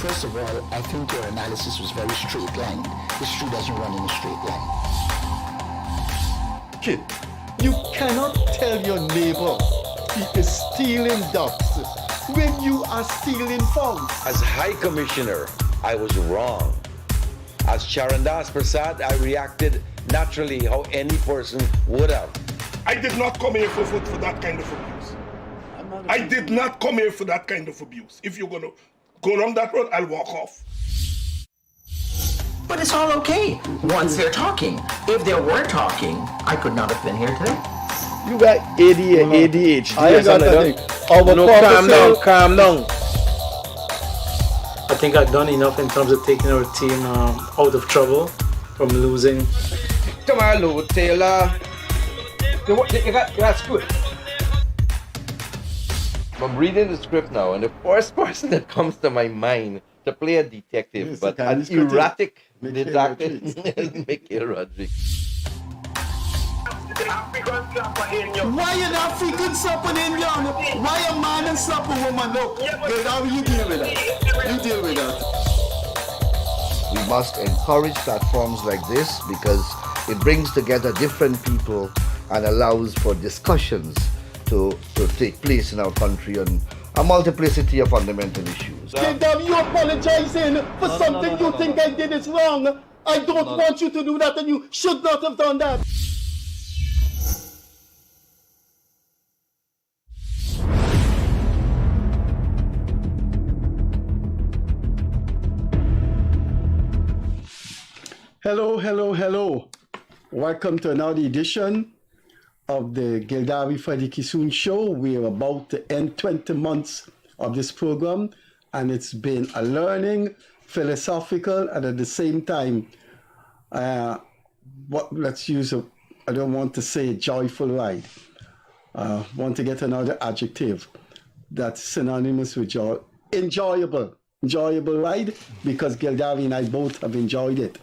First of all, I think your analysis was very straight line. History doesn't run in a straight line. Kid, you cannot tell your neighbor he is stealing ducks when you are stealing frogs. As High Commissioner, I was wrong. As Charandas Prasad, I reacted naturally how any person would have. I did not come here for that kind of abuse. I did not come here for that kind of abuse. If you're going to go down that road, I'll walk off. But it's all okay once they're talking. If they were talking, I could not have been here today. You got ADHD I or got something. nothing. Calm down. I think I've done enough in terms of taking our team out of trouble from losing. Tomorrow, Taylor. You got script. I'm reading the script now, and the first person that comes to my mind to play a detective, Yes, but the an kind of erratic Mikhail detective, Rodriguez. is Mikhail Rodriguez. Why an African slap an Indian? Why a man and slap a woman? No, Gildarie, you deal with that. You deal with that. We must encourage platforms like this because it brings together different people and allows for discussions to take place in our country on a multiplicity of fundamental issues. Gildarie, you apologizing for something you think I did is wrong. I don't want you to do that, and you should not have done that. Hello. Welcome to another edition of the Gildarie Freddie Kissoon show. We're about to end 20 months of this program, and it's been a learning, philosophical, and at the same time, I don't want to say joyful ride. Want to get another adjective that's synonymous with joy. Enjoyable ride, because Gildarie and I both have enjoyed it.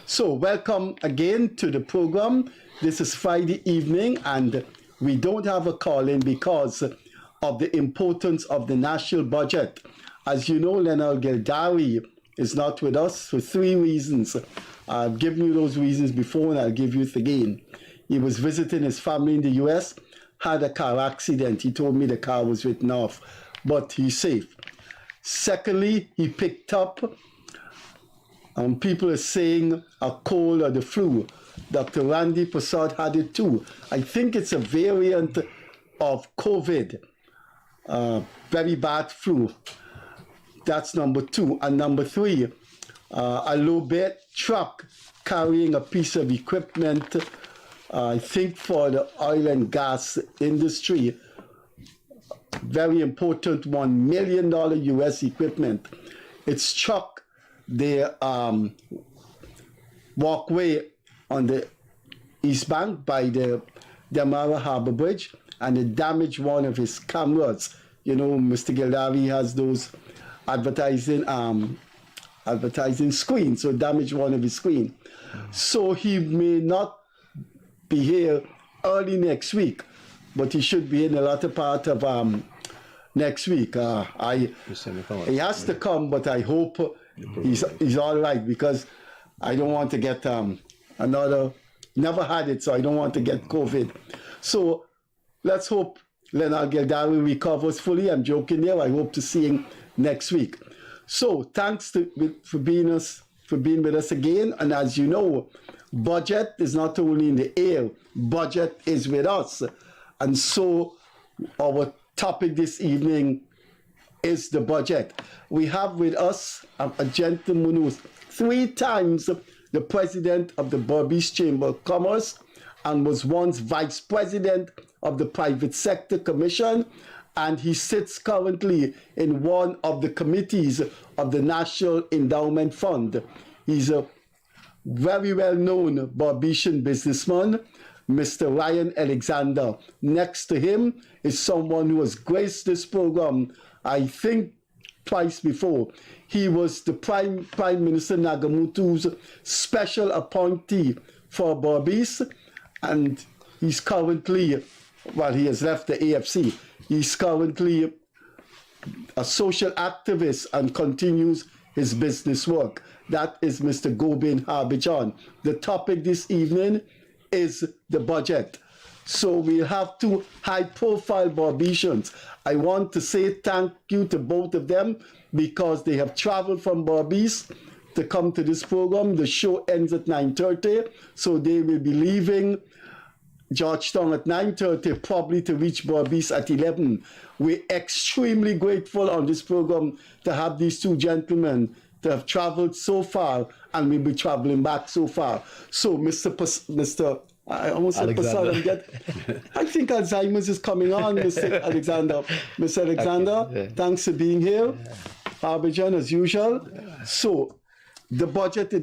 So welcome again to the program. This is Friday evening, and we don't have a call-in because of the importance of the national budget. As you know, Leonard Gildarie is not with us for 3 reasons. I've given you those reasons before, and I'll give you it again. He was visiting his family in the US, had a car accident. He told me the car was written off, but he's safe. Secondly, he picked up, people are saying, a cold or the flu. Dr. Randy Prasad had it too. I think it's a variant of COVID, very bad flu. That's number 2. And number 3, a low-bed truck carrying a piece of equipment, I think for the oil and gas industry, very important $1 million US equipment. It's struck the walkway on the East Bank by the Damara Harbor Bridge, and it damaged one of his cameras. You know, Mr. Gildarie has those advertising screens, so it damaged one of his screens. So he may not be here early next week, but he should be in the latter part of next week. He has to come, but I hope he's all right, because I don't want to get never had it, so I don't want to get COVID. So let's hope Leonard Gildarie recovers fully. I'm joking there. I hope to see him next week. So thanks for being with us again. And as you know, budget is not only in the air, budget is with us. And so our topic this evening is the budget. We have with us a gentleman who's 3 times the president of the BERBICE Chamber of Commerce and was once vice president of the Private Sector Commission, and he sits currently in one of the committees of the National Endowment Fund. He's a very well-known Barbician businessman, Mr. Ryan Alexander. Next to him is someone who has graced this program, I think, twice before. He was the Prime Minister Nagamutu's special appointee for BERBICE, and he's currently, well, he has left the AFC. He's currently a social activist and continues his business work. That is Mr. Gobin Harbhajan. The topic this evening is the budget. So we have two high-profile Barbicians. I want to say thank you to both of them because they have traveled from Berbice to come to this program. The show ends at 9:30, so they will be leaving Georgetown at 9:30, probably to reach Berbice at 11. We're extremely grateful on this program to have these two gentlemen to have traveled so far, and we'll be traveling back so far. So, Mr. I almost said Prasad. I think Alzheimer's is coming on, Mr. Alexander. Mr. Alexander, thanks for being here. Harbajan, as usual. So, the budget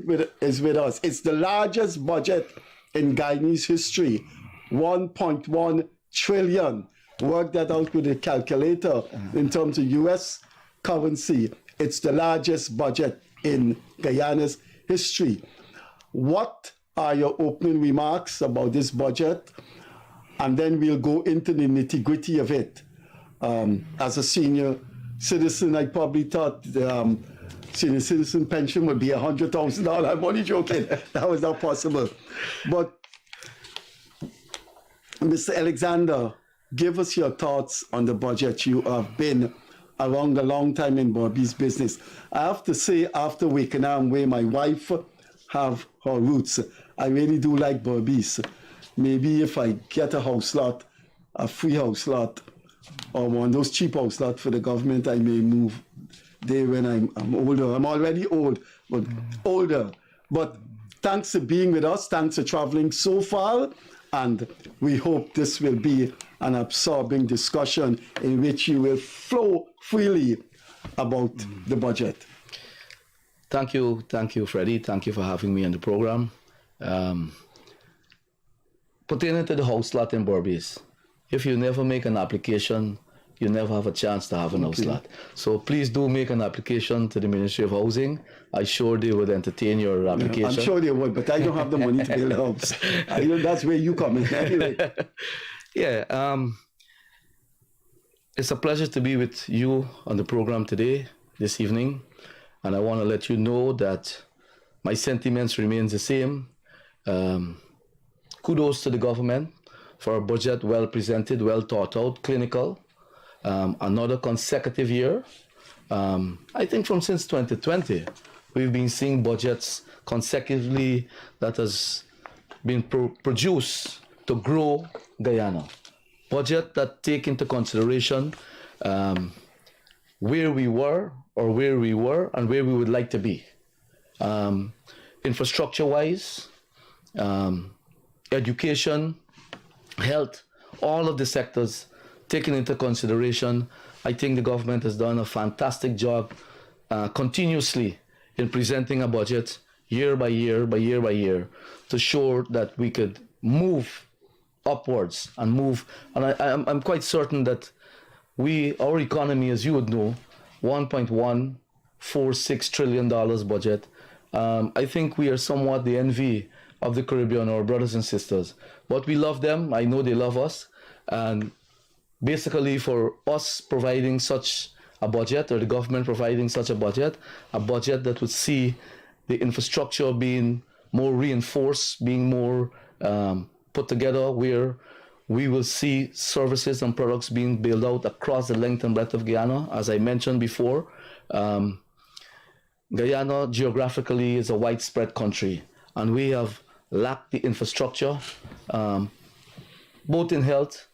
is with us. It's the largest budget in Guyanese history. 1.1 trillion. Work that out with a calculator in terms of US currency. It's the largest budget in Guyana's history. What are your opening remarks about this budget? And then we'll go into the nitty-gritty of it. As a senior citizen, I probably thought the senior citizen pension would be $100,000. I'm only joking. That was not possible. But Mr. Alexander, give us your thoughts on the budget. You have been around a long time in Berbice business. I have to say, after Wakenham, where my wife have her roots, I really do like Berbice. Maybe if I get a house lot, a free house lot, or one of those cheap house lots for the government, I may move there when I'm older. I'm already old, but older. But thanks for being with us. Thanks for traveling so far. And we hope this will be an absorbing discussion in which you will flow freely about the budget. Thank you, Freddie. Thank you for having me on the program. Pertaining to the house lot in Berbice, if you never make an application, you never have a chance to have an house lot. So please do make an application to the Ministry of Housing. I'm sure they would entertain your application. I'm sure they would, but I don't have the money to build a house. That's where you come in. Anyway. Yeah, it's a pleasure to be with you on the program today, this evening. And I want to let you know that my sentiments remain the same. Kudos to the government for a budget well presented, well thought out, clinical. Another consecutive year. I think since 2020, we've been seeing budgets consecutively that has been produced to grow Guyana. Budget that take into consideration where we were and where we would like to be. Infrastructure-wise, education, health, all of the sectors taken into consideration. I think the government has done a fantastic job continuously in presenting a budget year by year to show that we could move upwards and move. And I'm quite certain that our economy, as you would know, $1.146 trillion budget. I think we are somewhat the envy of the Caribbean, our brothers and sisters. But we love them. I know they love us. And basically, for us providing such a budget, or the government providing such a budget that would see the infrastructure being more reinforced, being more put together, where we will see services and products being built out across the length and breadth of Guyana. As I mentioned before, Guyana geographically is a widespread country, and we have lacked the infrastructure, both in health,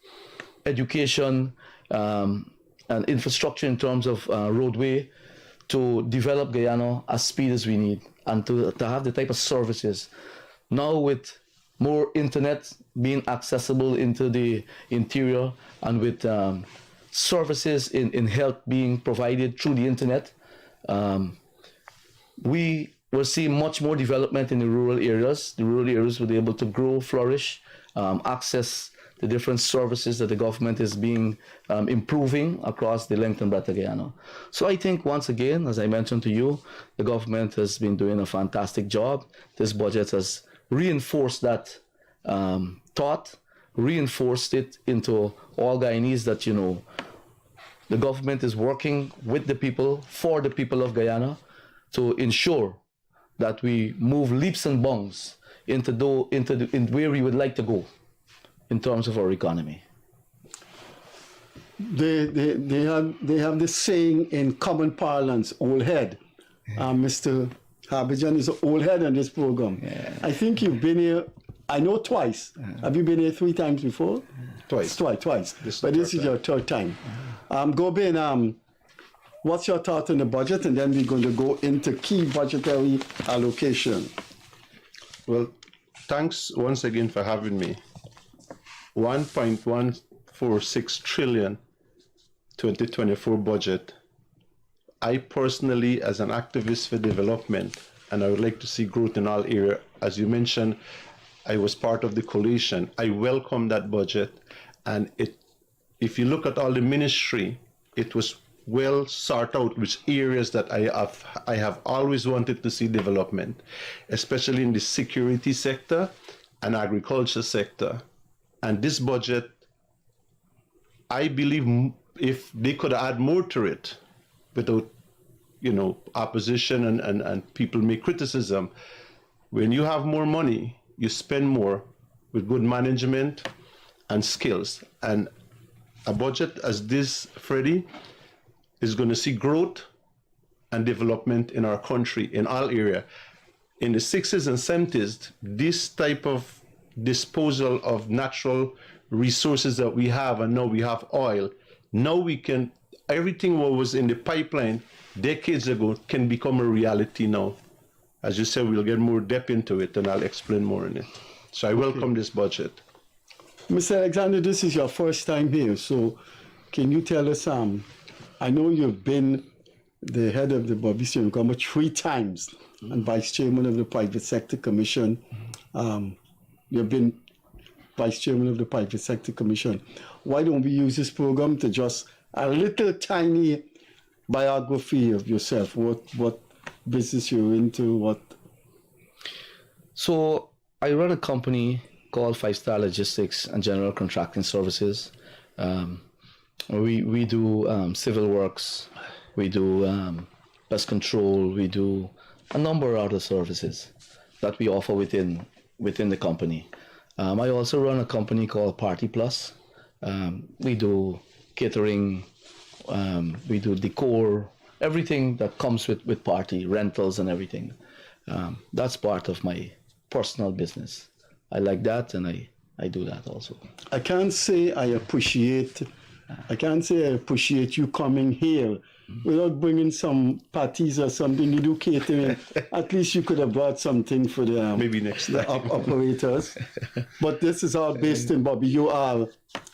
education, and infrastructure in terms of roadway, to develop Guyana as speed as we need, and to have the type of services. Now with more internet being accessible into the interior, and with services in health being provided through the internet, we will see much more development in the rural areas. The rural areas will be able to grow, flourish, access the different services that the government is improving across the length and breadth of Guyana. So I think, once again, as I mentioned to you, the government has been doing a fantastic job. This budget has reinforced that thought, reinforced it into all Guyanese that, the government is working with the people, for the people of Guyana. to ensure that we move leaps and bounds into where we would like to go in terms of our economy. They have this saying in common parlance, old head. Mr. Harbhajan is an old head on this program. Yeah. I think you've been here, I know twice. Have you been here 3 times before? Twice. Twice. This This is your third time. Gobin, what's your thought on the budget? And then we're going to go into key budgetary allocation. Well, thanks once again for having me. 1.146 trillion 2024 budget. I personally, as an activist for development, and I would like to see growth in all areas. As you mentioned, I was part of the coalition. I welcome that budget, and if you look at all the ministry, it was well sought out which areas that I have always wanted to see development, especially in the security sector and agriculture sector. And this budget, I believe, if they could add more to it, without, opposition and people make criticism, when you have more money, you spend more with good management and skills. And a budget as this, Freddie, is going to see growth and development in our country in all areas. In the 60s and 70s, this type of disposal of natural resources that we have, and now we have oil, now we can, everything what was in the pipeline decades ago can become a reality now. As you said, we'll get more depth into it, and I'll explain more in it. So I welcome this budget. Mr. Alexander, this is your first time here, so can you tell us, I know you've been the head of the BERBICE Steering Committee 3 times and vice chairman of the Private Sector Commission. You've been vice chairman of the Private Sector Commission. Why don't we use this program to just a little tiny biography of yourself? What business you're into? What? So I run a company called 5-Star Logistics and General Contracting Services. We do civil works, we do pest control, we do a number of other services that we offer within the company. I also run a company called Party Plus. We do catering, we do decor, everything that comes with party, rentals and everything. That's part of my personal business. I like that, and I do that also. I can't say I appreciate you coming here without bringing some parties or something to do catering. At least you could have brought something for the maybe next time. Operators. But this is all based in Bobby. You are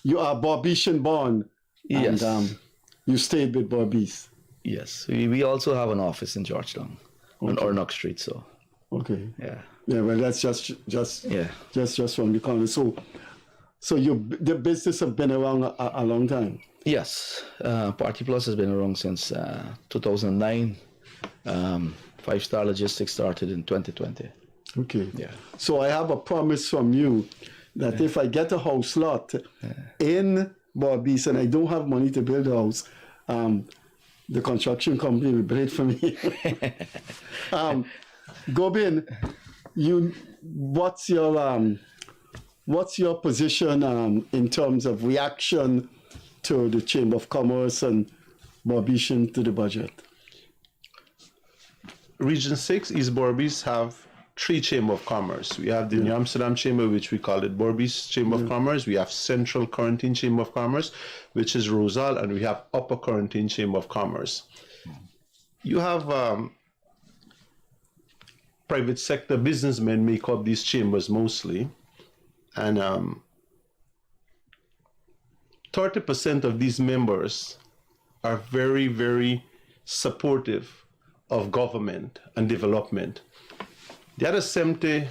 Barbician born. Yes. And you stayed with BERBICE. Yes. We also have an office in Georgetown on Ornock Street. So. Okay. Yeah. Yeah. Well, that's just from the corner. So the business have been around a long time. Yes, Party Plus has been around since 2009. 5-Star Logistics started in 2020. Okay. Yeah. So I have a promise from you that if I get a house lot in BERBICE and I don't have money to build a house, the construction company will build it for me. Gobin, what's your position in terms of reaction to the Chamber of Commerce and BERBICE to the budget? Region 6, East BERBICE have 3 Chamber of Commerce. We have the New Amsterdam Chamber, which we call it BERBICE Chamber of Commerce. We have Central Quarantine Chamber of Commerce, which is Rosal, and we have Upper Quarantine Chamber of Commerce. You have private sector businessmen make up these chambers mostly, and 30% of these members are very, very supportive of government and development. The other 70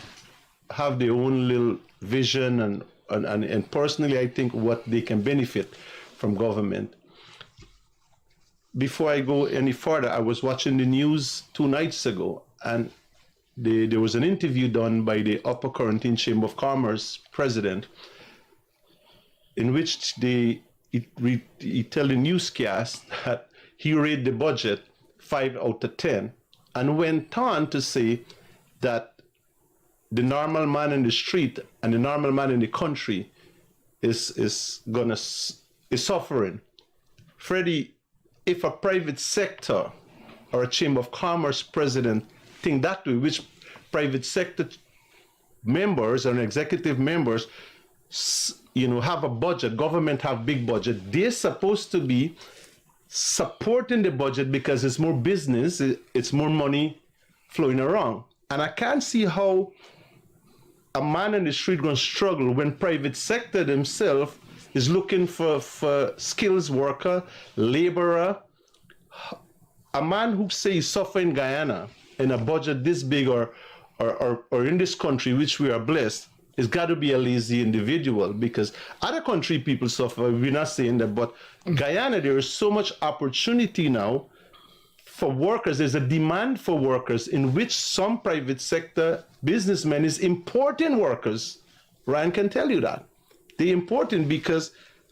have their own little vision and personally I think what they can benefit from government. Before I go any further, I was watching the news 2 nights ago, and there was an interview done by the Upper Quarantine Chamber of Commerce president, in which he tell the newscast that he rated the budget 5 out of 10 and went on to say that the normal man in the street and the normal man in the country is suffering. Freddie, if a private sector or a Chamber of Commerce president think that way, which private sector members and executive members, have a budget, government have big budget, they're supposed to be supporting the budget because it's more business, it's more money flowing around. And I can't see how a man in the street going to struggle when private sector themselves is looking for skills worker, laborer. A man who says suffer in Guyana in a budget this big or in this country, which we are blessed, it's got to be a lazy individual, because other country people suffer. We're not saying that, but Guyana, there is so much opportunity now for workers. There's a demand for workers in which some private sector businessmen is importing workers. Ryan can tell you that. They're importing because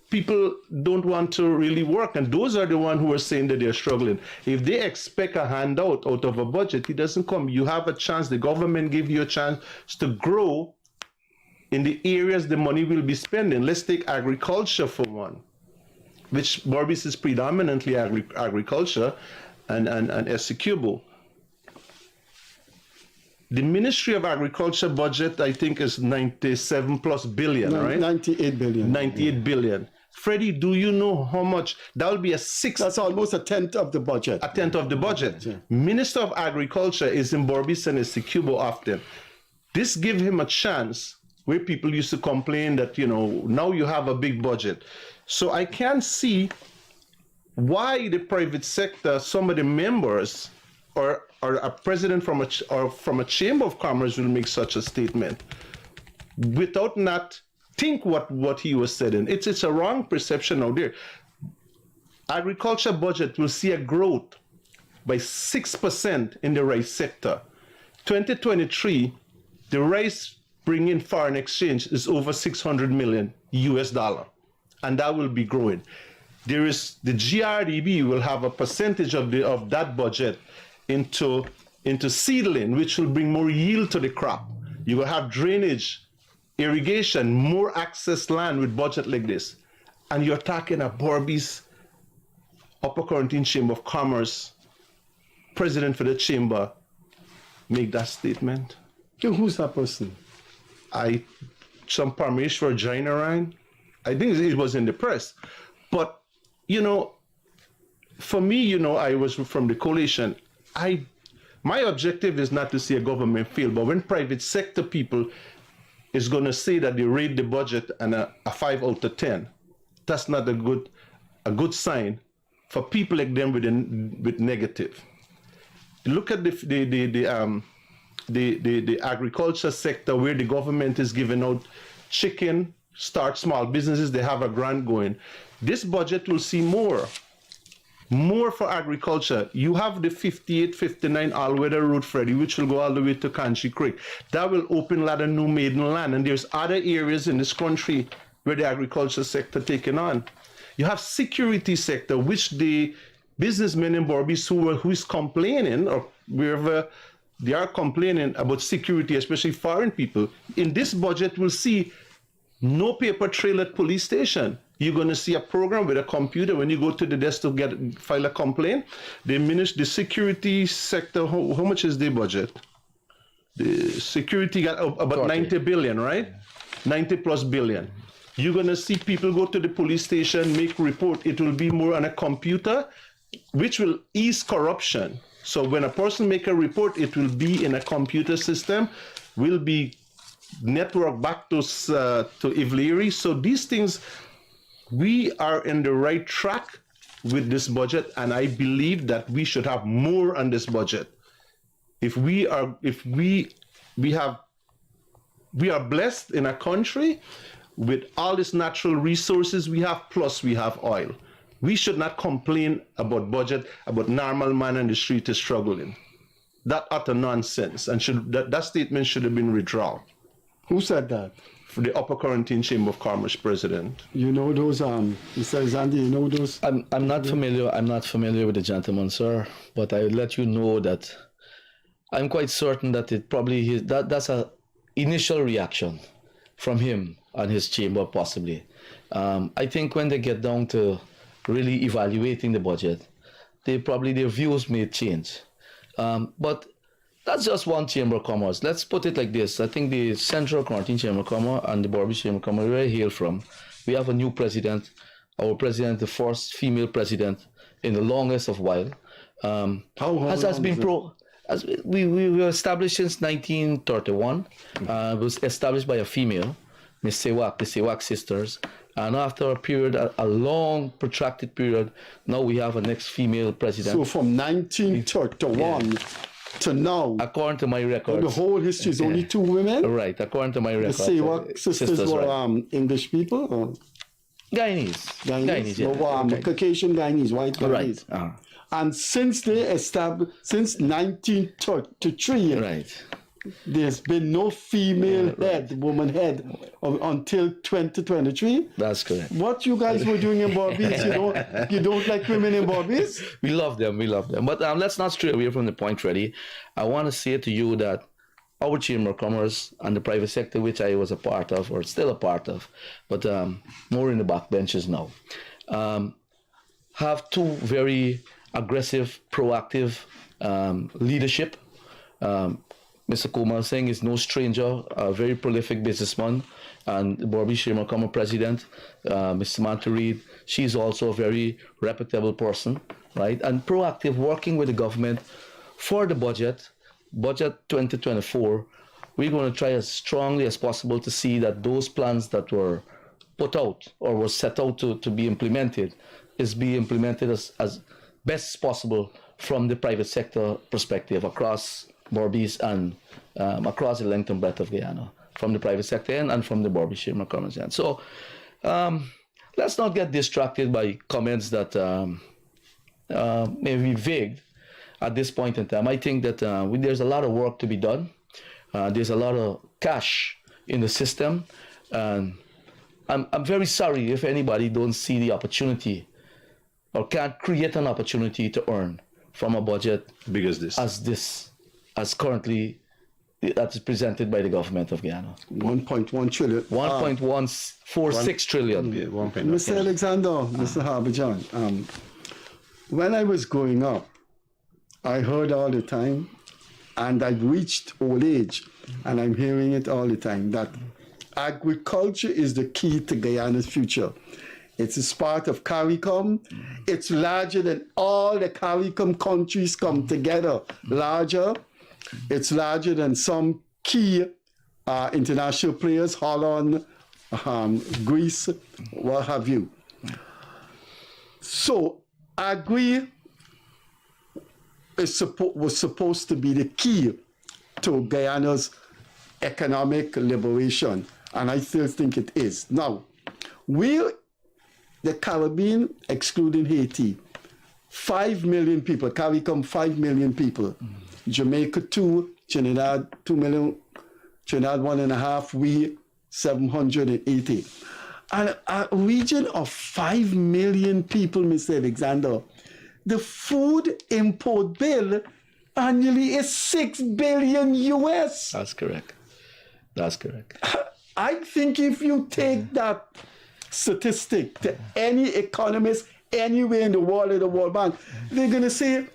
people don't want to really work, and those are the ones who are saying that they're struggling. If they expect a handout out of a budget, it doesn't come. You have a chance, the government give you a chance to grow in the areas the money will be spending. Let's take agriculture for one, which BERBICE is predominantly agriculture and Essecubo. The Ministry of Agriculture budget, I think, is 97 plus billion, right? 98 billion. 98 billion. Freddie, do you know how much? That will be a sixth. That's almost a tenth of the budget. A tenth of the budget. Yeah. Minister of Agriculture is in BERBICE and Essecubo often. This gives him a chance where people used to complain that, now you have a big budget. So I can't see why the private sector, some of the members, or a president from a Chamber of Commerce will make such a statement without not think what he was saying. It's a wrong perception out there. Agriculture budget will see a growth by 6% in the rice sector. 2023, the rice bringing foreign exchange is over $600 million US, and that will be growing. There is the GRDB will have a percentage of that budget into seedling, which will bring more yield to the crop. You will have drainage, irrigation, more access land with budget like this. And you're talking a BERBICE, Upper Quarantine Chamber of Commerce, president for the chamber, make that statement. Who's that person? Some Parmeshwar Jainarine. I think it was in the press. But, for me, I was from the coalition. My objective is not to see a government fail, but when private sector people is going to say that they rate the budget and a 5 out of 10, that's not a good sign for people like them with negative. Look at the agriculture sector, where the government is giving out chicken, start small businesses, they have a grant going. This budget will see more for agriculture. You have the 58, 59 all-weather road, Freddie, which will go all the way to Country Creek. That will open a lot of new maiden land, and there's other areas in this country where the agriculture sector taking on. You have security sector, which the businessmen in BERBICE who is complaining, or wherever they are complaining about security, especially foreign people. In this budget, we'll see no paper trail at police station. You're going to see a program with a computer. When you go to the desk to file a complaint, they manage the security sector. How much is their budget? The security got about 90 billion, right? 90 plus billion. You're going to see people go to the police station, make report. It will be more on a computer, which will ease corruption. So when a person make a report, it will be in a computer system, will be networked back to Gildarie. So these things, we are in the right track with this budget, and I believe that we should have more on this budget. We are blessed in a country with all these natural resources we have, plus we have oil. We should not complain about budget, about normal man in the street is struggling. That utter nonsense, and that statement should have been withdrawn. Who said that? For the Upper Quarantine Chamber of Commerce president. You know those, Mr. Zandi, you know those? I'm not familiar with the gentleman, sir, but I will let you know that I'm quite certain that it probably that's a initial reaction from him and his chamber possibly. I think when they get down to really evaluating the budget, their views may change. But that's just one Chamber of Commerce. Let's put it like this. I think the Central Quarantine Chamber of Commerce and the BERBICE Chamber of Commerce, where I hail from, we have a new president. Our president, the first female president in the longest of while. We were established since 1931. It was established by a female, Miss Sewak, the Sewak sisters. And after a period, a long, protracted period, now we have a next female president. So from 1931 to now, according to my records, the whole history is only 2 women? Right, according to my records. The Sewak sisters were right. English people? Or? Guyanese, yeah. Okay. Caucasian Guyanese, white Guyanese. Right. And since they established, since 1933, right, there's been no female woman head until 2023. That's correct. What you guys were doing in BERBICE, you don't like women in BERBICE? We love them. But let's not stray away from the point, Freddie. I want to say to you that our Chamber of Commerce and the private sector, which I was a part of, or still a part of, but more in the back benches now, have 2 very aggressive, proactive leadership. Mr. Kumar Singh is no stranger, a very prolific businessman, and the BERBICE Chamber of Commerce president, Ms. Samantha Reid, she's also a very reputable person, right? And proactive, working with the government for the budget 2024, we're going to try as strongly as possible to see that those plans that were put out or were set out to be implemented is being implemented as best as possible from the private sector perspective across BERBICE and across the length and breadth of Guyana, from the private sector and from the BERBICE Chamber of Commerce. So let's not get distracted by comments that may be vague at this point in time. I think that there's a lot of work to be done. There's a lot of cash in the system. And I'm very sorry if anybody don't see the opportunity or can't create an opportunity to earn from a budget big as this, as currently that is presented by the government of Guyana. 1.1 trillion. 1.146 trillion. Yeah, Mr. Alexander, Mr. Harbhajan, when I was growing up, I heard all the time, and I've reached old age, and I'm hearing it all the time, that agriculture is the key to Guyana's future. It's a part of CARICOM. It's larger than all the CARICOM countries come together. Larger. It's larger than some key international players, Holland, Greece, what have you. So, agri was supposed to be the key to Guyana's economic liberation, and I still think it is. Now, the Caribbean, excluding Haiti, 5 million people, CARICOM 5 million people, Jamaica 2, Trinidad 2 million, Trinidad 1.5, we 780. And a region of 5 million people, Mr. Alexander, the food import bill annually is $6 billion US. That's correct. That's correct. I think if you take that statistic to any economist anywhere in the world at the World Bank, they're going to say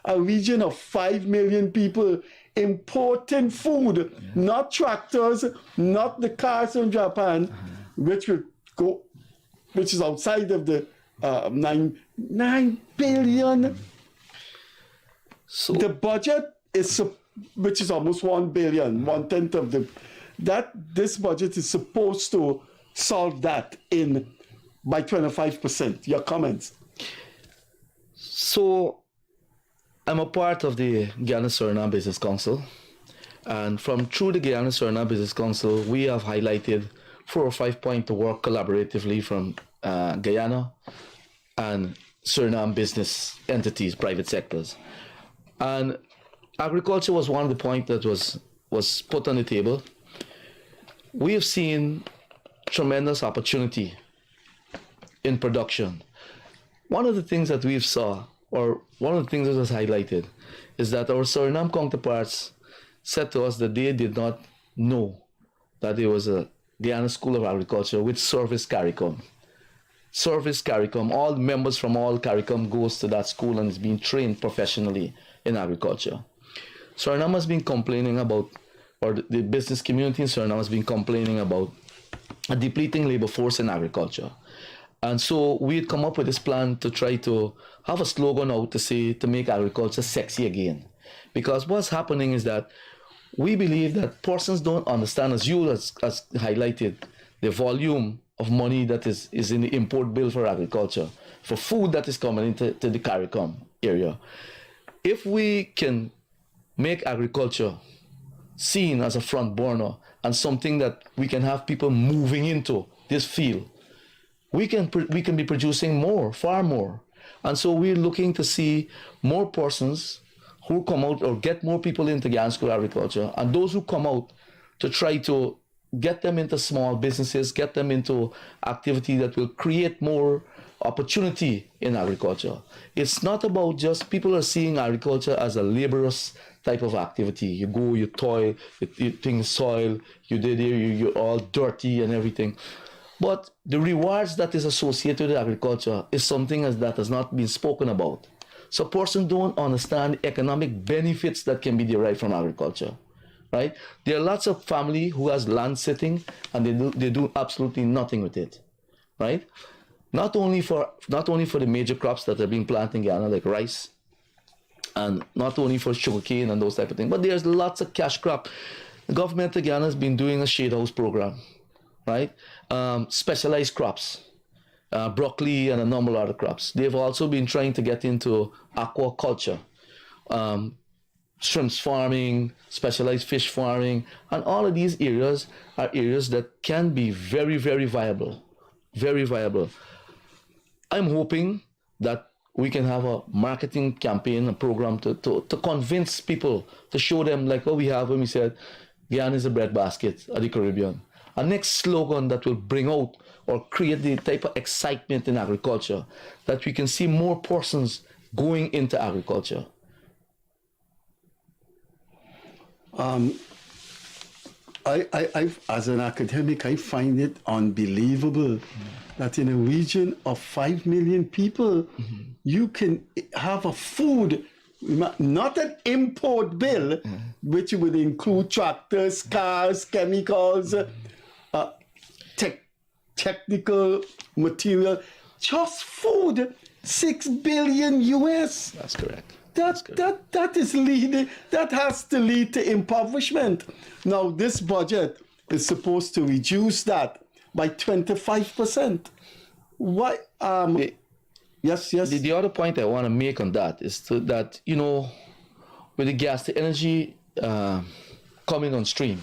a region of 5 million people importing food, not tractors, not the cars from Japan, which is outside of the 9 billion. So the budget is, which is almost 1 billion, 1/10 of this budget is supposed to solve that by 25%. Your comments? So I'm a part of the Guyana-Suriname Business Council, and through the Guyana-Suriname Business Council, we have highlighted 4 or 5 points to work collaboratively from Guyana and Suriname business entities, private sectors. And agriculture was one of the points that was put on the table. We have seen tremendous opportunity in production. One of the things that we've saw or one of the things that was highlighted, is that our Suriname counterparts said to us that they did not know that there was a Guyana School of Agriculture with service CARICOM. Service CARICOM, all members from all CARICOM goes to that school and is being trained professionally in agriculture. Suriname has been complaining about, or the business community in Suriname has been complaining about a depleting labor force in agriculture. And so we had come up with this plan to try to have a slogan out to say, to make agriculture sexy again. Because what's happening is that we believe that persons don't understand, as you has highlighted, the volume of money that is in the import bill for agriculture, for food that is coming into the CARICOM area. If we can make agriculture seen as a front burner and something that we can have people moving into this field, we can be producing more, far more. And so we're looking to see more persons who come out, or get more people into Guyana School of Agriculture, and those who come out to try to get them into small businesses, get them into activity that will create more opportunity in agriculture. It's not about just, people are seeing agriculture as a laborious type of activity. You go, you toil, you think soil, you did here, you're all dirty and everything. But the rewards that is associated with agriculture is something that has not been spoken about. So persons don't understand economic benefits that can be derived from agriculture. Right? There are lots of family who has land sitting and they do absolutely nothing with it, right? Not only for the major crops that are being planted in Guyana, like rice, and not only for sugarcane and those type of things, but there's lots of cash crop. The government of Guyana has been doing a shade house program, right? Specialized crops, broccoli and a number of other crops. They've also been trying to get into aquaculture. Shrimps farming, specialized fish farming, and all of these areas are areas that can be very, very viable, very viable. I'm hoping that we can have a marketing campaign, a program to convince people, to show them, like what we have when we said, Guyana is a breadbasket of the Caribbean. A next slogan that will bring out or create the type of excitement in agriculture, that we can see more persons going into agriculture. As an academic, I find it unbelievable that in a region of 5 million people, you can have a food, not an import bill, which would include tractors, cars, chemicals, technical material, just food, $6 billion US. That's correct. That is leading. That has to lead to impoverishment. Now, this budget is supposed to reduce that by 25%. Why? Yes. The other point I want to make on that is that, you know, with the gas to energy coming on stream,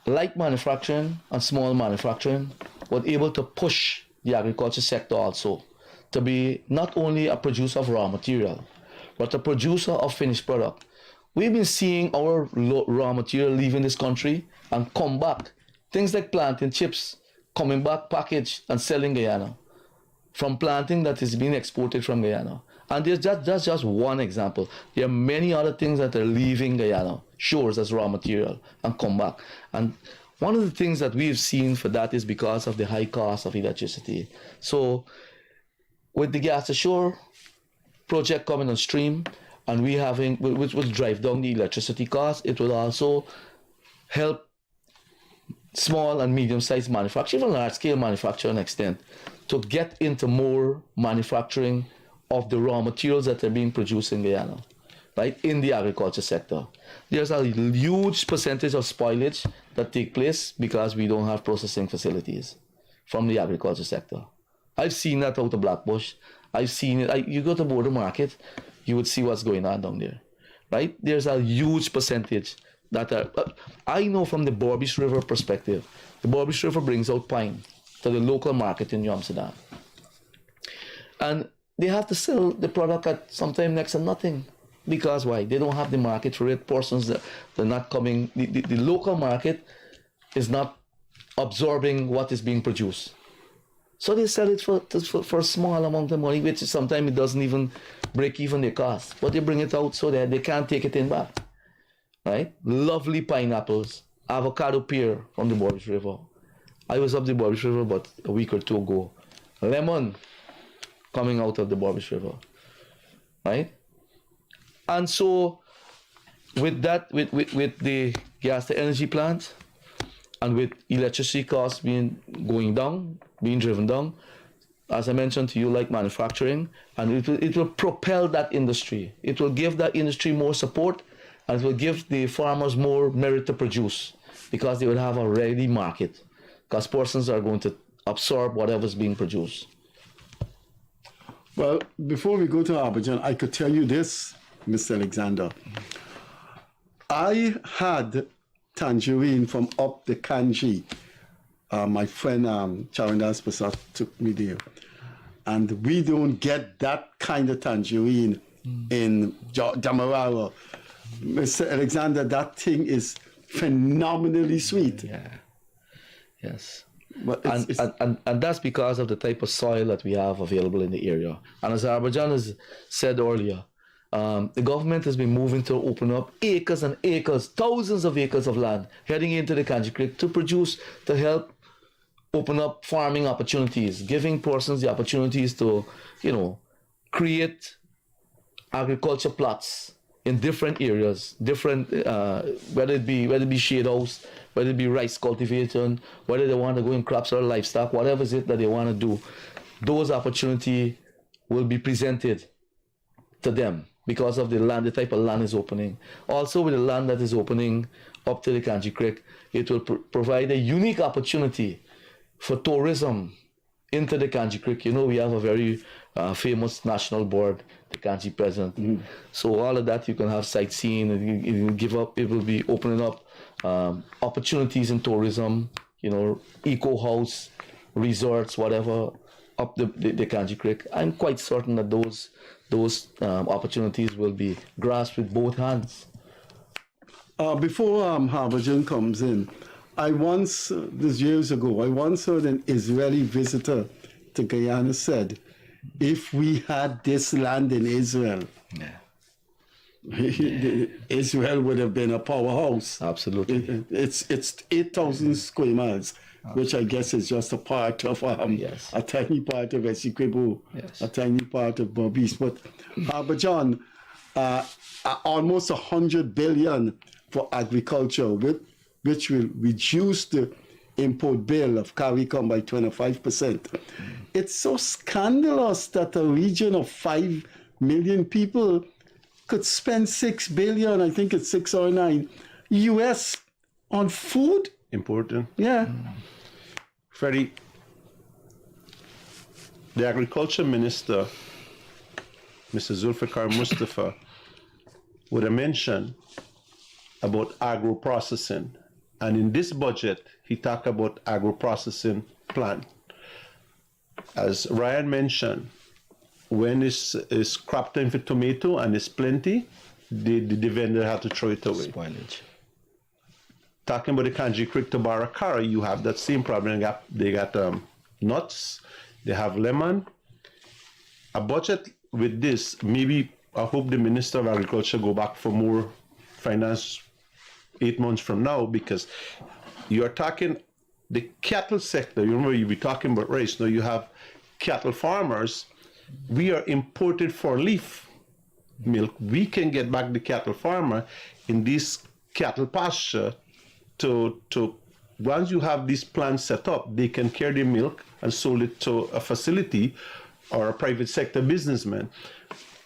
light manufacturing and small manufacturing were able to push the agriculture sector also to be not only a producer of raw material, but a producer of finished product. We've been seeing our raw material leaving this country and come back. Things like planting chips coming back packaged and selling Guyana, from planting that is being exported from Guyana. And that's just one example. There are many other things that are leaving Guyana shores as raw material and come back. And one of the things that we've seen for that is because of the high cost of electricity. So with the gas to shore project coming on stream, and which will drive down the electricity cost, it will also help small and medium-sized manufacturing, even large-scale manufacturing extent, to get into more manufacturing of the raw materials that are being produced in Guyana, right, in the agriculture sector. There's a huge percentage of spoilage that take place because we don't have processing facilities from the agriculture sector. I've seen that out of Blackbush. I've seen it. You go to border market, you would see what's going on down there, right? There's a huge percentage that are. I know from the BERBICE River perspective, the BERBICE River brings out pine to the local market in New Amsterdam, and they have to sell the product at sometime next to nothing. Because why? They don't have the market for it. Persons that they're not coming. The local market is not absorbing what is being produced. So they sell it for a small amount of money, which sometimes it doesn't even break even their cost. But they bring it out so that they can't take it in back. Right? Lovely pineapples, avocado pear from the Berbice River. I was up the Berbice River about a week or two ago. Lemon coming out of the Berbice River. Right? And so with that, with the gas to energy plant, and with electricity costs going down, being driven down, as I mentioned to you, like manufacturing, and it will propel that industry. It will give that industry more support, and it will give the farmers more merit to produce, because they will have a ready market, because persons are going to absorb whatever's being produced. Well, before we go to Harbhajan, I could tell you this, Mr. Alexander. I had tangerine from up the Kanji. My friend Charandas Prasad took me there. And we don't get that kind of tangerine in Damarara. Mr. Alexander, that thing is phenomenally sweet. Yeah. Yes. But and that's because of the type of soil that we have available in the area. And as Harbhajan has said earlier, the government has been moving to open up acres and acres, thousands of acres of land heading into the Kanji Creek to help open up farming opportunities, giving persons the opportunities to, create agriculture plots in different areas, whether it be shade house, whether it be rice cultivation, whether they want to go in crops or livestock, whatever it is that they want to do, those opportunities will be presented to them because of the land, the type of land is opening. Also with the land that is opening up to the Kanji Creek, it will provide a unique opportunity for tourism into the Kanji Creek. We have a very famous national board, the Kanji Present. Mm-hmm. So all of that, you can have sightseeing, and it will be opening up opportunities in tourism, eco house, resorts, whatever, up the Kanji Creek. I'm quite certain that those opportunities will be grasped with both hands. Before Harbhajan comes in, this years ago, I once heard an Israeli visitor to Guyana said, if we had this land in Israel, Israel would have been a powerhouse. Absolutely. It's 8,000 square miles, which I guess is just a part of a tiny part of Essequibo, a tiny part of BERBICE. But Harbhajan, almost 100 billion for agriculture, which will reduce the import bill of CARICOM by 25%. It's so scandalous that a region of 5 million people could spend 6 billion, I think it's 6 or 9, US on food. Important. Yeah. Freddie, the agriculture minister, Mr. Zulfikar Mustafa, would have mentioned about agro-processing. And in this budget, he talked about agro-processing plant. As Ryan mentioned, when it's crop time for tomato and it's plenty, the vendor had to throw it away. Spoilage. Talking about the Kanji Creek to Barakara, you have that same problem. They got nuts, they have lemon. A budget with this, maybe I hope the Minister of Agriculture go back for more finance 8 months from now, because you're talking the cattle sector. You remember you be talking about rice. Now you have cattle farmers. We are imported for leaf milk. We can get back the cattle farmer in this cattle pasture to once you have these plants set up, they can carry the milk and sold it to a facility or a private sector businessman.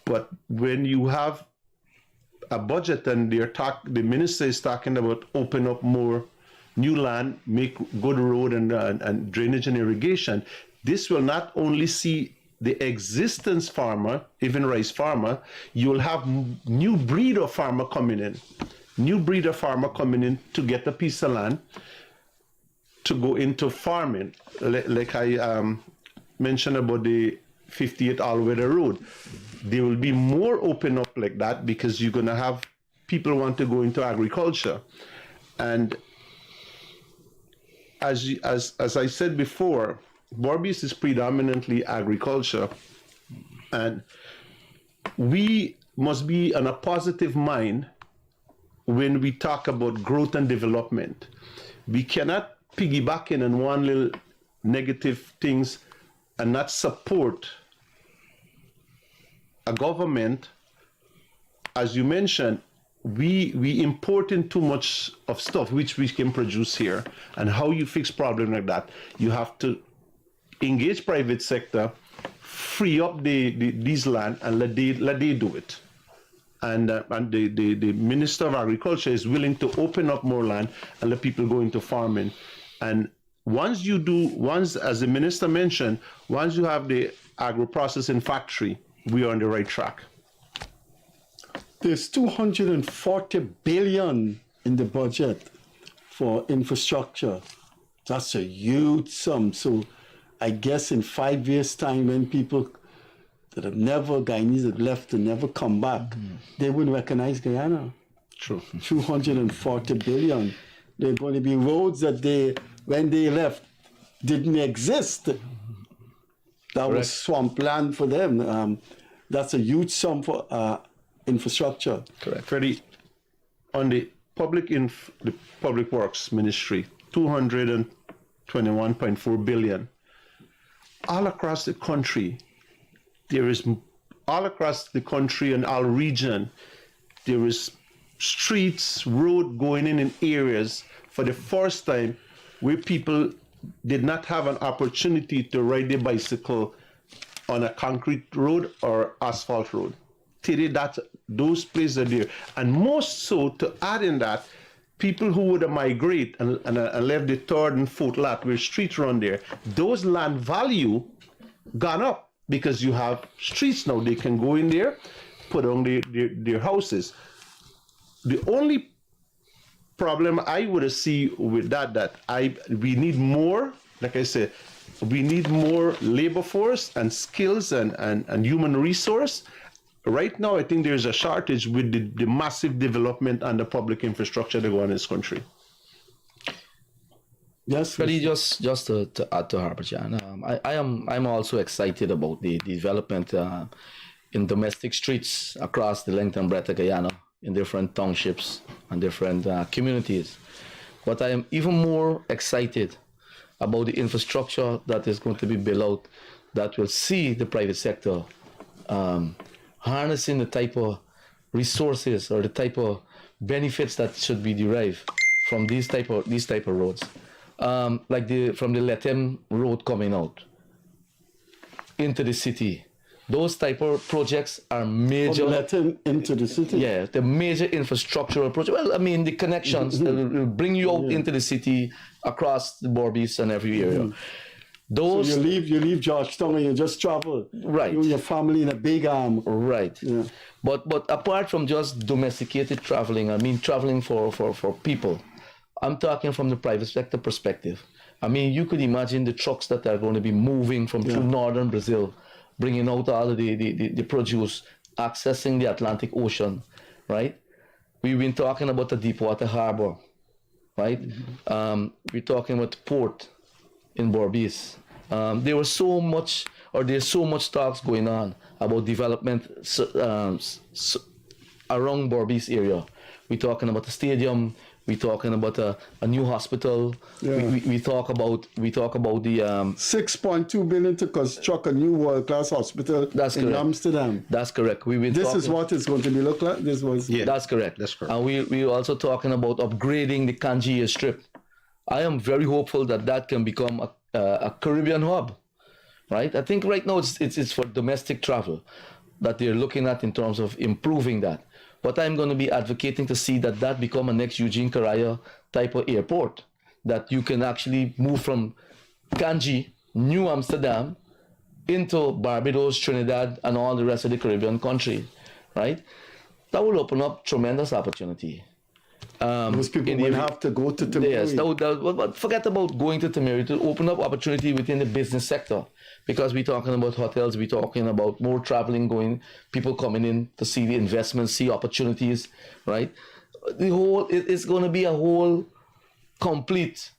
But when you have a budget and the minister is talking about open up more new land, make good road and drainage and irrigation, this will not only see the existence farmer, even rice farmer, you will have new breed of farmer coming in. New breed of farmer coming in to get a piece of land to go into farming. Like I mentioned about the 58 all-weather road. There will be more open up like that because you're going to have people want to go into agriculture. And as I said before, Berbice is predominantly agriculture, and we must be in a positive mind when we talk about growth and development. We cannot piggyback in on one little negative things and not support a government. As you mentioned, we import in too much of stuff which we can produce here. And how you fix problem like that? You have to engage private sector, free up these land, and let they do it. And the Minister of Agriculture is willing to open up more land and let people go into farming. And once, as the minister mentioned, once you have the agro-processing factory, we are on the right track. There's 240 billion in the budget for infrastructure. That's a huge sum. So I guess in 5 years' time, when people that have never, Guyanese have left and never come back, they wouldn't recognize Guyana. True. 240 billion. There are going to be roads that when they left, didn't exist. That was swampland for them. That's a huge sum for infrastructure. Correct. Freddie, on the public works ministry, 221.4 billion. All across the country, all across the country and our region, there is streets, road going in areas for the first time where people did not have an opportunity to ride their bicycle on a concrete road or asphalt road. Today, those places are there. And most so, to add in that, people who would migrate and left the third and fourth lot where streets run there, those land value gone up because you have streets now. They can go in there, put on their houses. The only problem I would see with that we need more, like I said, we need more labor force and skills and human resource. Right now, I think there's a shortage with the massive development and the public infrastructure that go on in this country. Yes, Freddie, just to add to Harbhajan, I'm also excited about the development in domestic streets across the length and breadth of Guyana, in different townships and different communities. But I am even more excited about the infrastructure that is going to be built out that will see the private sector harnessing the type of resources or the type of benefits that should be derived from these type of roads. Like from the Letem road coming out into the city. Those type of projects are major. From Letem into the city? Yeah, the major infrastructural project. Well, I mean, the connections that will bring you out into the city across the Berbice and every area. Those, so you leave Georgetown and you just travel. Right. You and your family in a big arm. Right. Yeah. But apart from just domesticated traveling, I mean traveling for people, I'm talking from the private sector perspective. I mean, you could imagine the trucks that are going to be moving from through northern Brazil, bringing out all of the produce, accessing the Atlantic Ocean, right? We've been talking about the Deepwater Harbor, right? We're talking about the port in Berbice. There's so much talks going on about development around Berbice area. We're talking about the stadium. We're talking about a new hospital. Yeah. We talk about the 6.2 billion to construct a new world-class hospital in Amsterdam. That's correct. This is what it's going to be look like. That's correct. That's correct. And we're also talking about upgrading the Kanji Strip. I am very hopeful that can become a Caribbean hub, right? I think right now it's for domestic travel that they're looking at in terms of improving that. But I'm going to be advocating to see that become a next Eugene Caraya type of airport, that you can actually move from Kanji, New Amsterdam, into Barbados, Trinidad, and all the rest of the Caribbean country, right? That will open up tremendous opportunity. Most people will have to go to Tamari. Yes, but forget about going to Tamari, to open up opportunity within the business sector, because we're talking about hotels, we're talking about more traveling, people coming in to see the investments, see opportunities, right? It's going to be a whole complete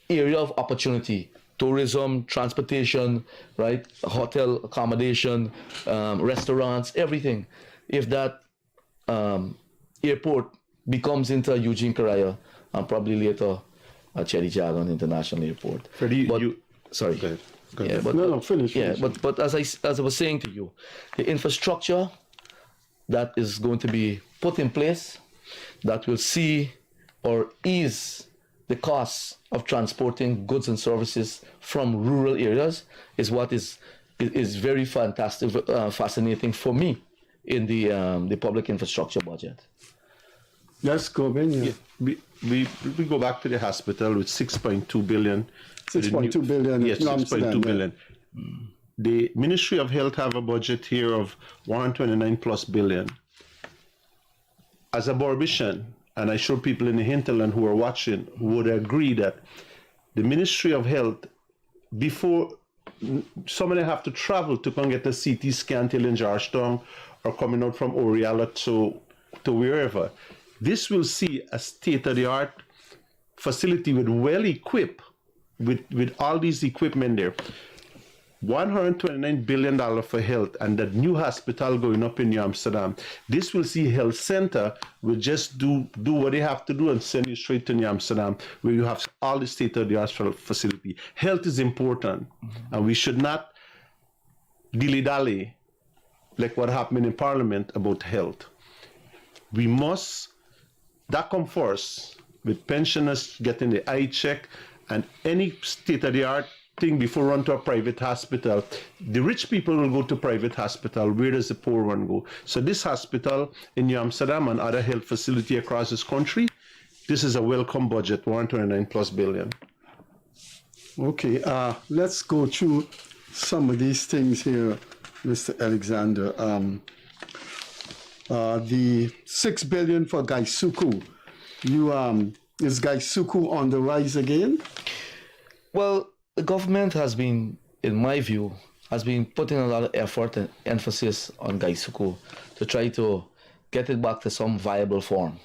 area of opportunity tourism, transportation, right? Hotel accommodation, restaurants, everything. If that airport becomes into Eugene Caraya and probably later Cherry Jagan International Airport. Freddie, sorry. Go ahead. Go Yeah, ahead. but, No, finish. Yeah, but as I was saying to you, the infrastructure that is going to be put in place that will see or ease the costs of transporting goods and services from rural areas is what is very fantastic, fascinating for me in the public infrastructure budget. Yes, Gobin. Yeah. We go back to the hospital with 6.2 billion. 6.2 billion. Yes, 6.2 billion. The Ministry of Health have a budget here of 129 plus billion. As a Berbician, and I'm sure people in the hinterland who are watching would agree that the Ministry of Health, before somebody have to travel to come get a CT scan till in Georgetown or coming out from Oriala to wherever, this will see a state-of-the-art facility with well-equipped, with all these equipment there. $129 billion for health, and that new hospital going up in New Amsterdam. This will see health center will just do what they have to do and send you straight to New Amsterdam, where you have all the state-of-the-art facility. Health is important, and we should not dilly-dally like what happened in Parliament about health. We must, that comes first, with pensioners getting the eye check and any state-of-the-art thing before run to a private hospital. The rich people will go to private hospital. Where does the poor one go? So this hospital in New Amsterdam and other health facility across this country, this is a welcome budget, 129 plus billion. Okay, let's go through some of these things here, Mr. Alexander. The 6 billion for Gaisuku. Is Gaisuku on the rise again? Well, the government has been, in my view, has been putting a lot of effort and emphasis on Gaisuku to try to get it back to some viable form.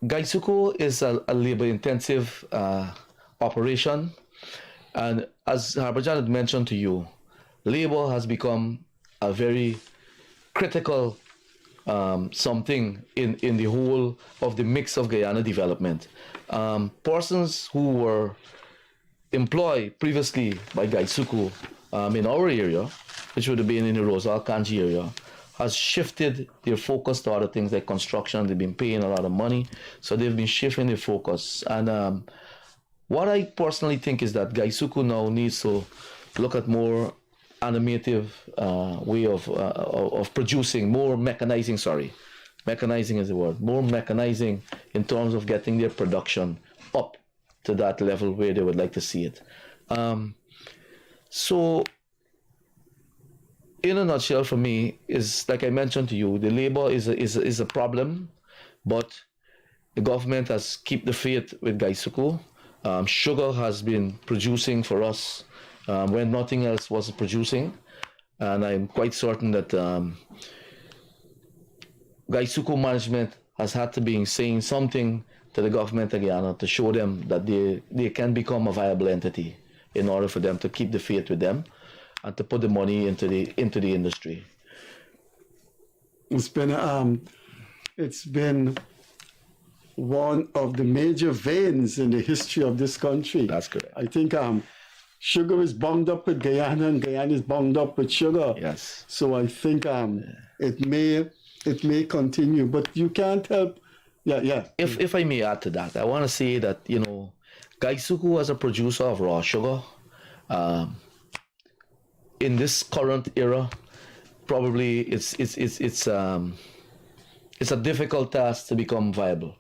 Gaisuku is a labor-intensive operation, and as Harbhajan had mentioned to you, labor has become a very critical something in the whole of the mix of Guyana development. Persons who were employed previously by Gaisuku in our area, which would have been in the Rosal Kanji area, has shifted their focus to other things like construction. They've been paying a lot of money, so they've been shifting their focus. And what I personally think is that Gaisuku now needs to look at more animative way of producing, more mechanizing, mechanizing is the word, more mechanizing in terms of getting their production up to that level where they would like to see it. So in a nutshell for me is, like I mentioned to you, the labor is a problem, but the government has kept the faith with Gaisuku. Sugar has been producing for us when nothing else was producing, and I'm quite certain that Gaisuku management has had to be saying something to the government of Guyana to show them that they can become a viable entity in order for them to keep the faith with them and to put the money into the industry. It's been one of the major veins in the history of this country. That's correct. I think sugar is bound up with Guyana, and Guyana is bound up with sugar. Yes. So I think it may continue, but you can't help. Yeah. If I may add to that, I want to say that Gaisuku as a producer of raw sugar, in this current era, probably it's a difficult task to become viable.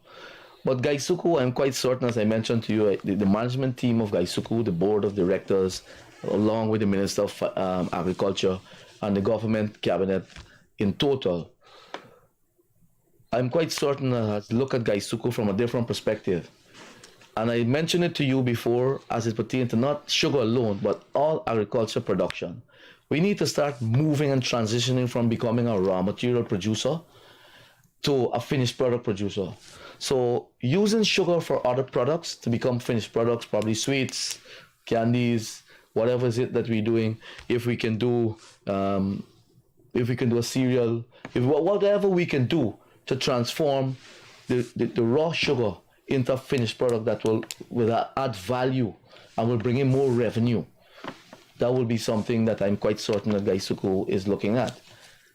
But Gaisuku, I'm quite certain, as I mentioned to you, the management team of Gaisuku, the board of directors, along with the Minister of Agriculture and the government cabinet in total, I'm quite certain that has looked at Gaisuku from a different perspective. And I mentioned it to you before as it pertains to not sugar alone, but all agriculture production. We need to start moving and transitioning from becoming a raw material producer to a finished product producer. So using sugar for other products to become finished products, probably sweets, candies, whatever is it that we're doing, if we can do a cereal, whatever we can do to transform the raw sugar into a finished product that will add value and will bring in more revenue, that will be something that I'm quite certain that Gaisuku is looking at.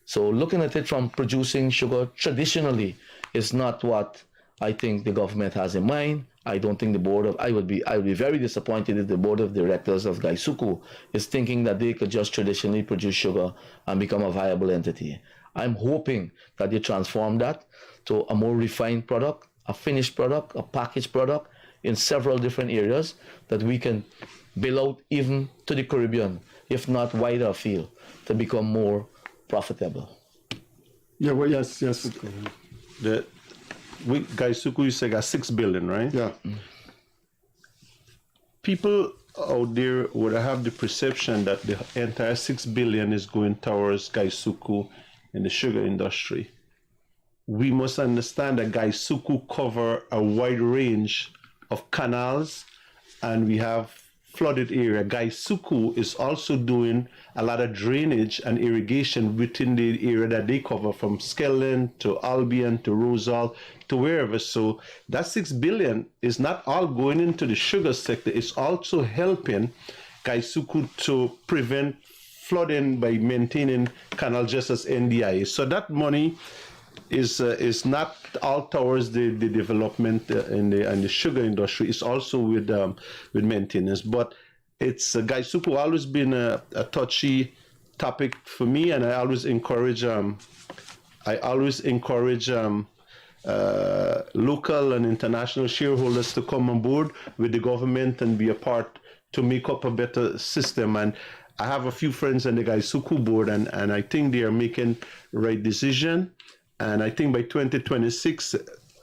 So looking at it from producing sugar traditionally is not what I think the government has in mind. I don't think I would be very disappointed if the board of directors of Gaisuku is thinking that they could just traditionally produce sugar and become a viable entity. I'm hoping that they transform that to a more refined product, a finished product, a packaged product in several different areas that we can build out even to the Caribbean, if not wider afield, to become more profitable. Yeah, well, yes. Gaisuku, you say got 6 billion, right? Yeah. People out there would have the perception that the entire 6 billion is going towards Gaisuku in the sugar industry. We must understand that Gaisuku cover a wide range of canals, and we have flooded area. Gaisuku is also doing a lot of drainage and irrigation within the area that they cover, from Skellen to Albion to Rosal to wherever. So that 6 billion is not all going into the sugar sector. It's also helping Gaisuku to prevent flooding by maintaining canal, just as NDI. So that money is not all towards the development in the sugar industry. It's also with maintenance. But it's Gaisuku always been a touchy topic for me, and I always encourage local and international shareholders to come on board with the government and be a part to make up a better system. And I have a few friends on the Gaisuku board, and I think they are making the right decision. And I think by 2026,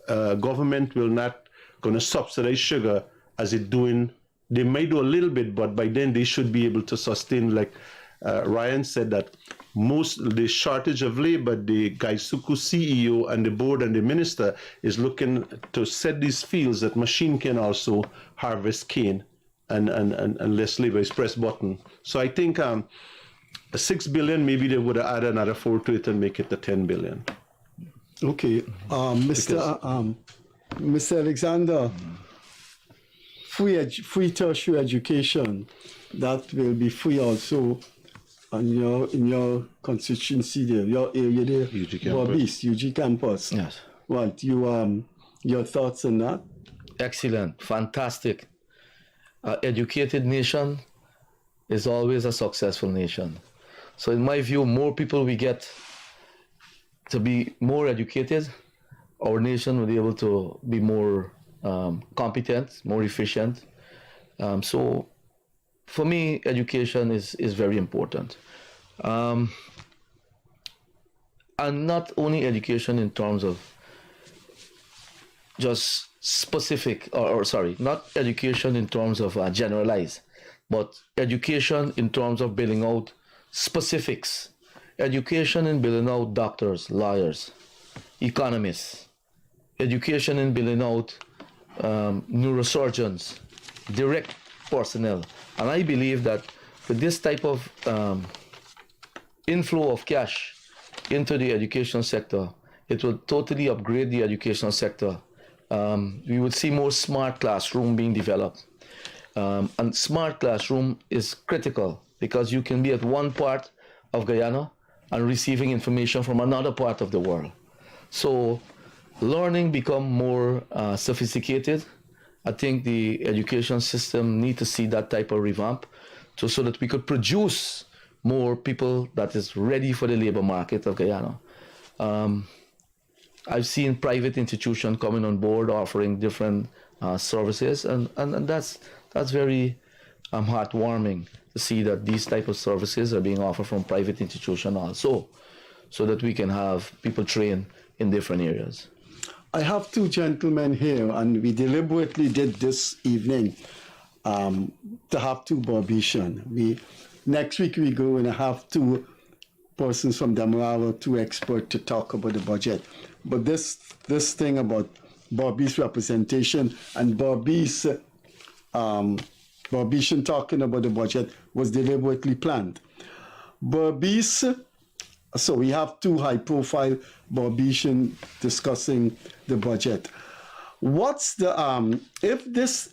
government will not going to subsidize sugar as it doing. They may do a little bit, but by then they should be able to sustain. Like Ryan said, that the shortage of labor, the Gaisuku CEO and the board and the minister is looking to set these fields that machine can also harvest cane and less labor is press button. So I think 6 billion, maybe they would add another 4 to it and make it the 10 billion. Okay, Mr. Alexander, free tertiary education, that will be free also in your constituency there, your area there, BERBICE, UG campus. Yes. What your thoughts on that? Excellent, fantastic. Educated nation is always a successful nation. So in my view, more people we get to be more educated, our nation will be able to be more competent, more efficient. So for me, education is very important. And not only education in terms of just specific, not education in terms of generalized, but education in terms of building out specifics. Education in building out doctors, lawyers, economists. Education in building out neurosurgeons, direct personnel. And I believe that with this type of inflow of cash into the education sector, it will totally upgrade the educational sector. We would see more smart classroom being developed. And smart classroom is critical because you can be at one part of Guyana and receiving information from another part of the world. So learning become more sophisticated. I think the education system need to see that type of revamp so that we could produce more people that is ready for the labor market of Guyana. I've seen private institutions coming on board offering different services, and that's very heartwarming to see that these type of services are being offered from private institutions also, so that we can have people trained in different areas. I have two gentlemen here, and we deliberately did this evening to have two Barbician. Next week we're going to have two persons from Demerara are too expert to talk about the budget. But this thing about BERBICE representation and BERBICE talking about the budget was deliberately planned. BERBICE, so we have two high-profile BERBICE discussing the budget. What's the if this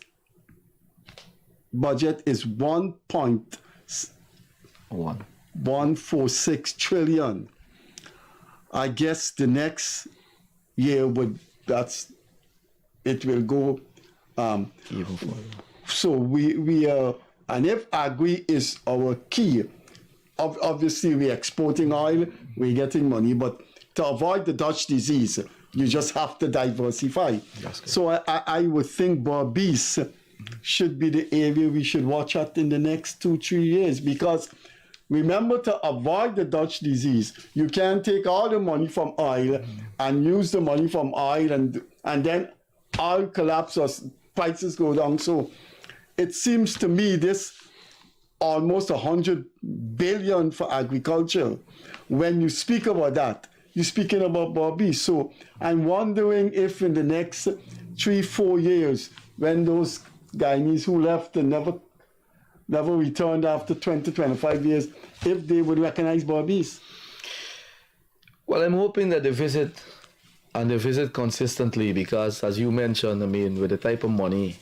budget is 1.146 trillion, I guess the next year it will go even further. So we are, and if agri is our key, obviously we're exporting oil, we're getting money, but to avoid the Dutch disease, you just have to diversify. So I would think BERBICE should be the area we should watch at in the next 2-3 years, because remember, to avoid the Dutch disease, you can't take all the money from oil and use the money from oil and then oil collapses, prices go down. So it seems to me this almost 100 billion for agriculture. When you speak about that, you're speaking about BERBICE. So I'm wondering if in the next 3-4 years, when those Guyanese who left and never returned after 20-25 years, if they would recognize BERBICE. Well, I'm hoping that they visit consistently, because as you mentioned, I mean, with the type of money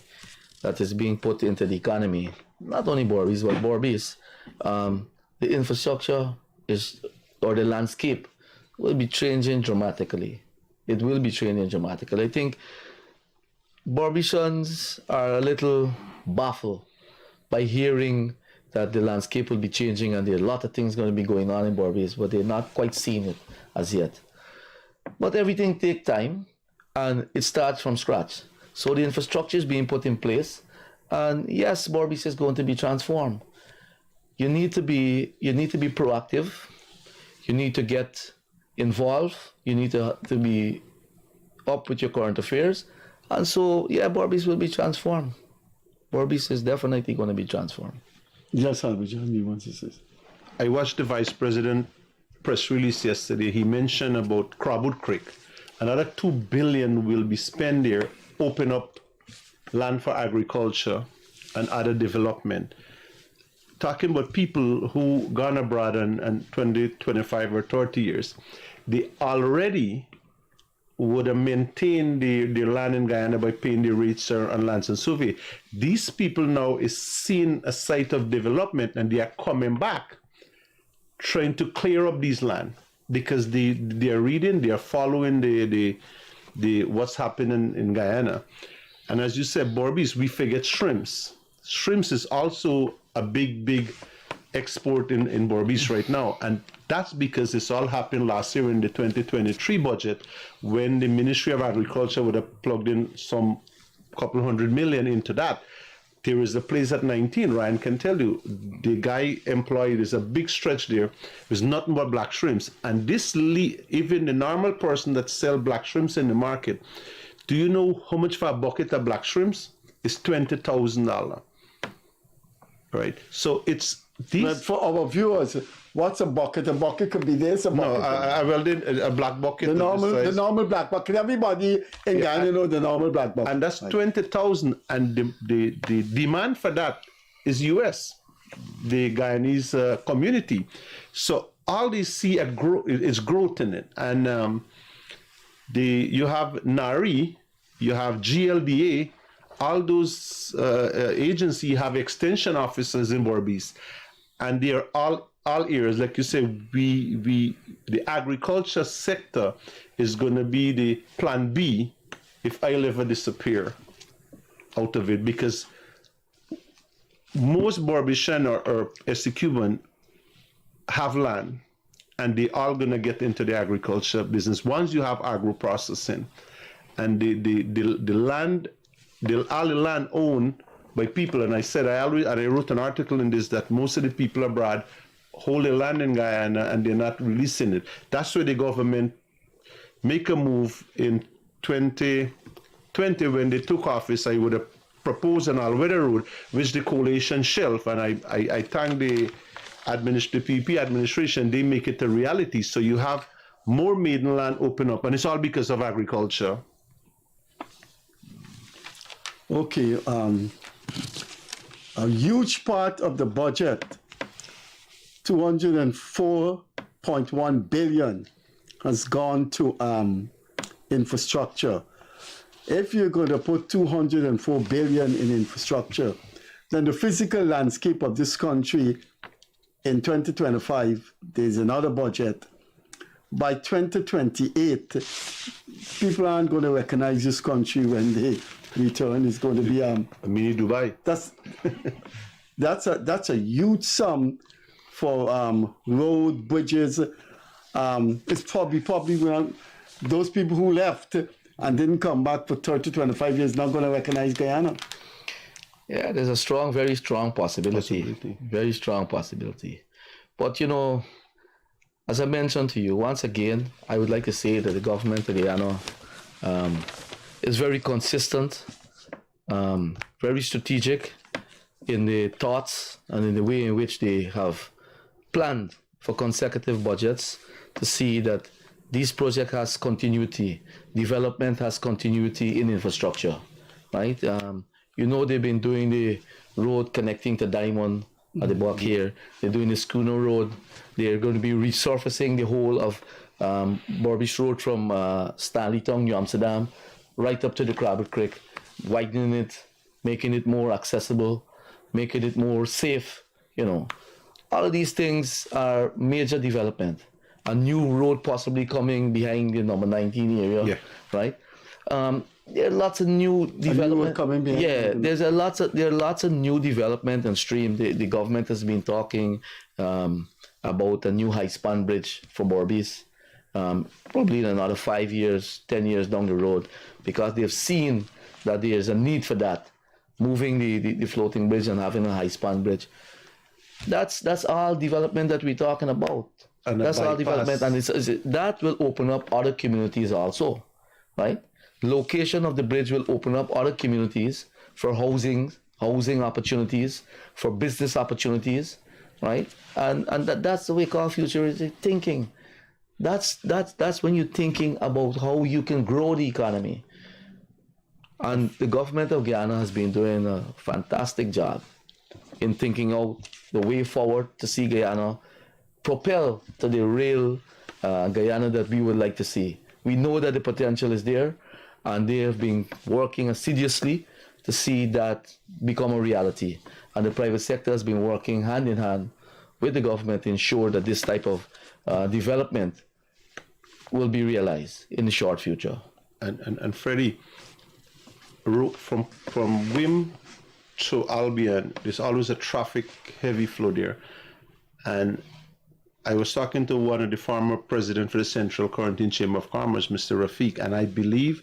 that is being put into the economy, not only BERBICE, but BERBICE, the infrastructure or the landscape will be changing dramatically. It will be changing dramatically. I think BERBICians are a little baffled by hearing that the landscape will be changing and there are a lot of things going to be going on in BERBICE, but they're not quite seeing it as yet. But everything takes time, and it starts from scratch. So the infrastructure is being put in place, and yes, BERBICE is going to be transformed. You need to be proactive. You need to get involved. You need to be up with your current affairs, and so yeah, BERBICE will be transformed. BERBICE is definitely going to be transformed. Yes, Harbhajan, you want to say? I watched the Vice President press release yesterday. He mentioned about Crabwood Creek. Another $2 billion will be spent there, open up land for agriculture and other development. Talking about people who gone abroad and 20, 25 or 30 years, they already would have maintained their land in Guyana by paying the rates on lands and survey. These people now is seeing a site of development, and they are coming back trying to clear up these land, because they are reading, they are following the what's happening in Guyana. And as you said, BERBICE, we forget shrimps. Shrimps is also a big export in BERBICE right now, and that's because this all happened last year in the 2023 budget, when the Ministry of Agriculture would have plugged in some couple $100 million into that. There is a place at 19, Ryan can tell you, the guy employed is a big stretch there. There's nothing but black shrimps. And this, even the normal person that sell black shrimps in the market, do you know how much for a bucket of black shrimps? It's $20,000. Right? So it's these. But for our viewers, what's a bucket? A bucket could be this, a bucket. No, I welded a black bucket. The normal black bucket. Everybody in Ghana know the normal black bucket. And that's 20,000, and the demand for that is US, the Guyanese community. So all these see is growth in it. And you have NARI, you have GLDA, all those agencies have extension officers in BERBICE, and they are all areas. Like you say, the agriculture sector is going to be the plan B if I'll ever disappear out of it, because most BERBICian or SC-Cuban have land, and they all going to get into the agriculture business once you have agro-processing. And the land, all the land owned by people, and I wrote an article in this, that most of the people abroad hold the land in Guyana and they're not releasing it. That's where the government make a move in 2020 when they took office. I would have proposed an all-weather road, which the coalition shelved, and I thank the the PP administration, they make it a reality. So you have more maiden land open up, and it's all because of agriculture. Okay, a huge part of the budget, 204.1 billion, has gone to infrastructure. If you're going to put 204 billion in infrastructure, then the physical landscape of this country in 2025, there's another budget. By 2028, people aren't going to recognize this country when they return. It's going to be a mini Dubai. That's a huge sum for road, bridges. It's probably when those people who left and didn't come back for 30, 25 years not going to recognize Guyana. Yeah, there's a strong, very strong possibility. Very strong possibility. But, you know, as I mentioned to you, once again, I would like to say that the government of Guyana is very consistent, very strategic in the thoughts and in the way in which they have planned for consecutive budgets to see that this project has continuity, development has continuity in infrastructure, right? You know, they've been doing the road connecting to Diamond at the back here. They're doing the Schooner Road. They're going to be resurfacing the whole of BERBICE Road from Stanleytown, New Amsterdam, right up to the Crabbit Creek, widening it, making it more accessible, making it more safe, you know. All of these things are major development. A new road possibly coming behind the number 19 area, right? There are lots of new development coming behind. Yeah, there are lots of new development and stream. The government has been talking about a new high-span bridge for BERBICE, probably in another 5 years, 10 years down the road, because they've seen that there's a need for that, moving the floating bridge and having a high-span bridge. That's all development that we're talking about. And that's all development, and that will open up other communities also, right? Location of the bridge will open up other communities for housing opportunities, for business opportunities, right? And that's the way called futuristic thinking. That's when you're thinking about how you can grow the economy. And the government of Guyana has been doing a fantastic job in thinking out the way forward to see Guyana propel to the real Guyana that we would like to see. We know that the potential is there, and they have been working assiduously to see that become a reality. And the private sector has been working hand in hand with the government to ensure that this type of development will be realized in the short future. And Freddie, from Wim to Albion, there's always a traffic heavy flow there. And I was talking to one of the former president for the Central Quarantine Chamber of Commerce, Mr. Rafiq, and I believe,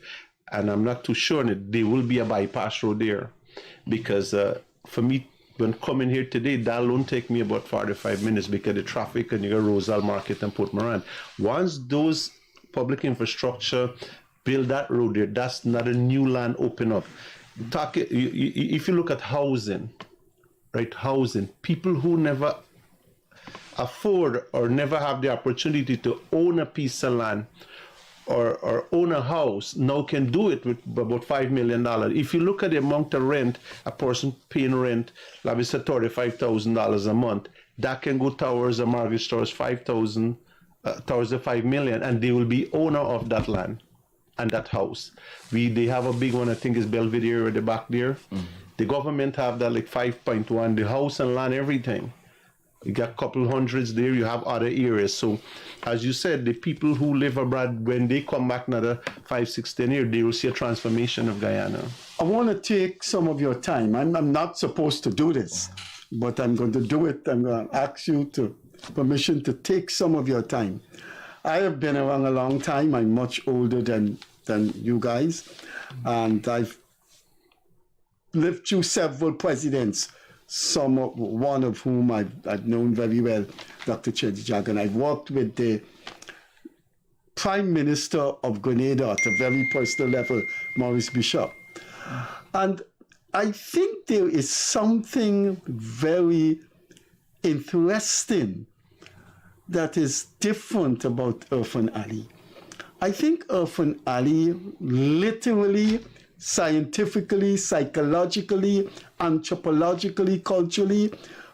and I'm not too sure on it, there will be a bypass road there. Because for me, when coming here today, that alone take me about 45 minutes because the traffic and you got Rosal Market and Port Moran. Once those public infrastructure build that road there, that's not a new land open up. If you look at housing, right, housing, people who never afford or never have the opportunity to own a piece of land or own a house now can do it with about $5 million. If you look at the amount of rent, a person paying rent, like we said, $35,000 a month, that can go towards a mortgage towards towards the $5 million, and they will be owner of that land and that house. They have a big one, I think is Belvedere at the back there. Mm-hmm. The government have that like 5.1, the house and land, everything. You got a couple hundreds there, you have other areas. So as you said, the people who live abroad, when they come back another 5, 6, 10 years, they will see a transformation of Guyana. I want to take some of your time. I'm not supposed to do this, but I'm going to do it. I'm going to ask you permission to take some of your time. I have been around a long time. I'm much older than you guys. And I've lived through several presidents, one of whom I've known very well, Dr. Chedjag, and I've worked with the Prime Minister of Grenada at a very personal level, Maurice Bishop. And I think there is something very interesting, that is different about Irfan Ali. I think Irfan Ali literally, scientifically, psychologically, anthropologically, culturally,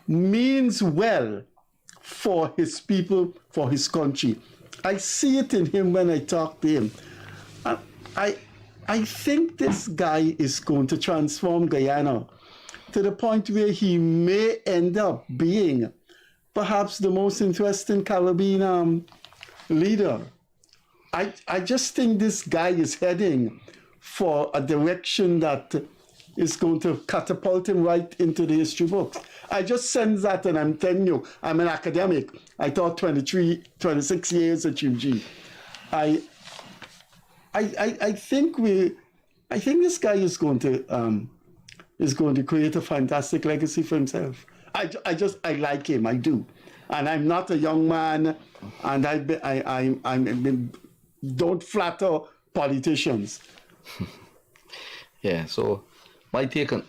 means well for his people, for his country. I see it in him when I talk to him. I think this guy is going to transform Guyana to the point where he may end up being perhaps the most interesting Caribbean leader. I just think this guy is heading for a direction that is going to catapult him right into the history books. I just sense that, and I'm telling you, I'm an academic. I taught 26 years at UG. I think this guy is going to create a fantastic legacy for himself. I like him, I do, and I'm not a young man, and I don't flatter politicians. Yeah. So my take on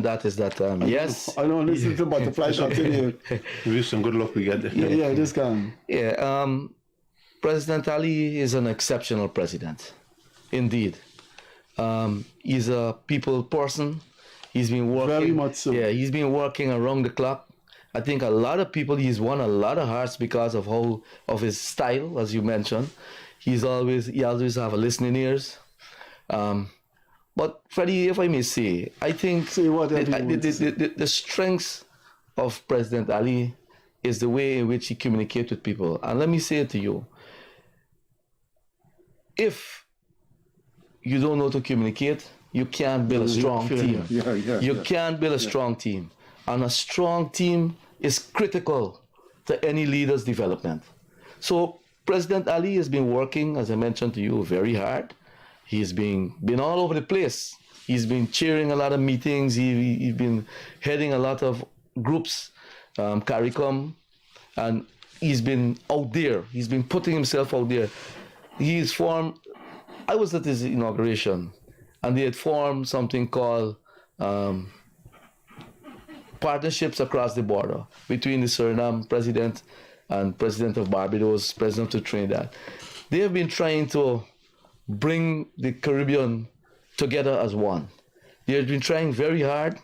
that is that yes. I don't listen to butterfly shots in here. Wish and good luck we get there. Yeah, this guy. Yeah. President Ali is an exceptional president, indeed. He's a people person. He's been working very much so. Yeah, he's been working around the clock. I think a lot of people, he's won a lot of hearts because of his style, as you mentioned. He always have a listening ears. But Freddie, if I may say, I think the strength of President Ali is the way in which he communicates with people. And let me say it to you. If you don't know how to communicate, you can't build a strong team. You can't build a strong team. And a strong team is critical to any leader's development. So President Ali has been working, as I mentioned to you, very hard. He's been all over the place. He's been chairing a lot of meetings. He's been heading a lot of groups, CARICOM, and he's been out there. He's been putting himself out there. He's formed, I was at his inauguration, and they had formed something called partnerships across the border between the Suriname president and president of Barbados, president of Trinidad. They have been trying to bring the Caribbean together as one. They have been trying very hard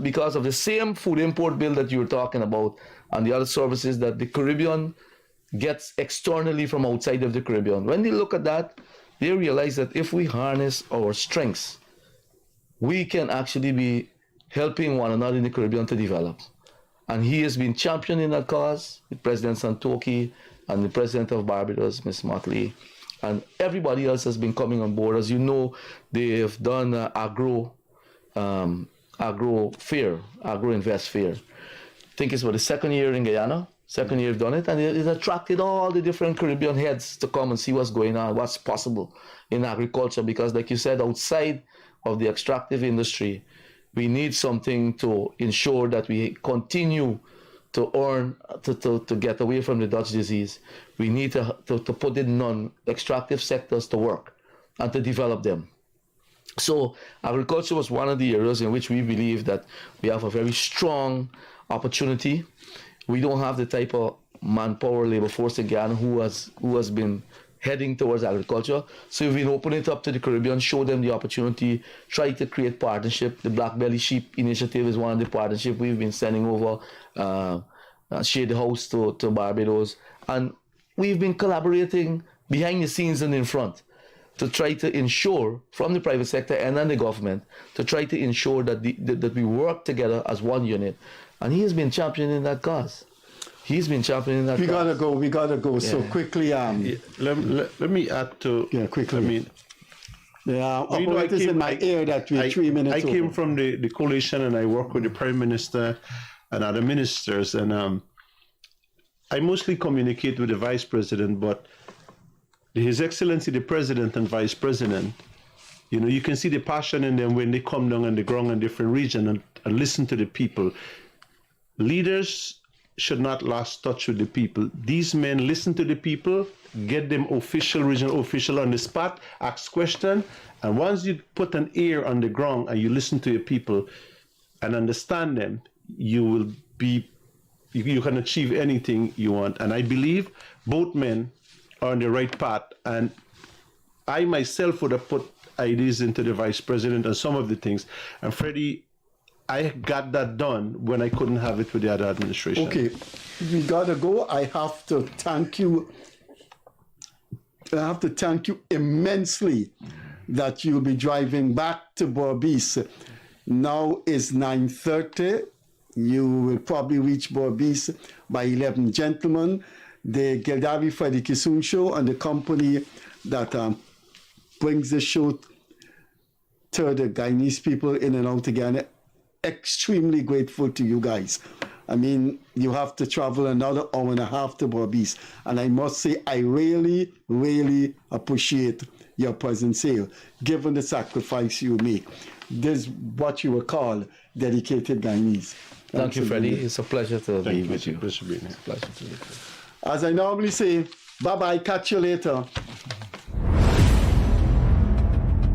because of the same food import bill that you were talking about and the other services that the Caribbean gets externally from outside of the Caribbean. When they look at that, they realize that if we harness our strengths, we can actually be helping one another in the Caribbean to develop. And he has been championing that cause with President Santoki and the President of Barbados, Ms. Motley, and everybody else has been coming on board. As you know, they have done agro invest fair. I think it's for the second year in Guyana. Second year they've done it, and it attracted all the different Caribbean heads to come and see what's going on, what's possible in agriculture. Because, like you said, outside of the extractive industry, we need something to ensure that we continue to earn, to get away from the Dutch disease. We need to put in non-extractive sectors to work and to develop them. So agriculture was one of the areas in which we believe that we have a very strong opportunity. We don't have the type of manpower labor force in Guyana who has been heading towards agriculture. So we've been opening it up to the Caribbean, show them the opportunity, try to create partnership. The Black Belly Sheep Initiative is one of the partnerships we've been sending over, Shade House to Barbados. And we've been collaborating behind the scenes and in front to try to ensure, from the private sector and then the government, to try to ensure that that we work together as one unit. And he has been championing that cause. He's been championing that. We gotta go. Yeah. So quickly. Let me add to. Yeah, quickly. I mean, it is in my ear that we're 3 minutes. I came from the coalition, and I work with the Prime Minister and other ministers, and I mostly communicate with the Vice President, but His Excellency the President and Vice President, you can see the passion in them when they come down on the ground in different regions and listen to the people. Leaders should not lose touch with the people. These men listen to the people, get them regional official on the spot, ask questions, and once you put an ear on the ground and you listen to your people and understand them, you will be you can achieve anything you want. And I believe both men are on the right path. And I myself would have put ideas into the vice president and some of the things. And Freddie, I got that done when I couldn't have it with the other administration. Okay, we gotta go. I have to thank you. I have to thank you immensely that you'll be driving back to BERBICE. Now is 9:30. You will probably reach BERBICE by 11. Gentlemen, the Gildarie Freddie Kissoon show and the company that brings the show to the Guyanese people in and out again, extremely grateful to you guys. I mean, you have to travel another hour and a half to BERBICE. And I must say, I really, really appreciate your presence here, given the sacrifice you make. This is what you would call dedicated Guyanese. Thank you, Freddie. It's a pleasure to be with you. Pleasure being here. Pleasure to be with you. As I normally say, bye-bye, catch you later.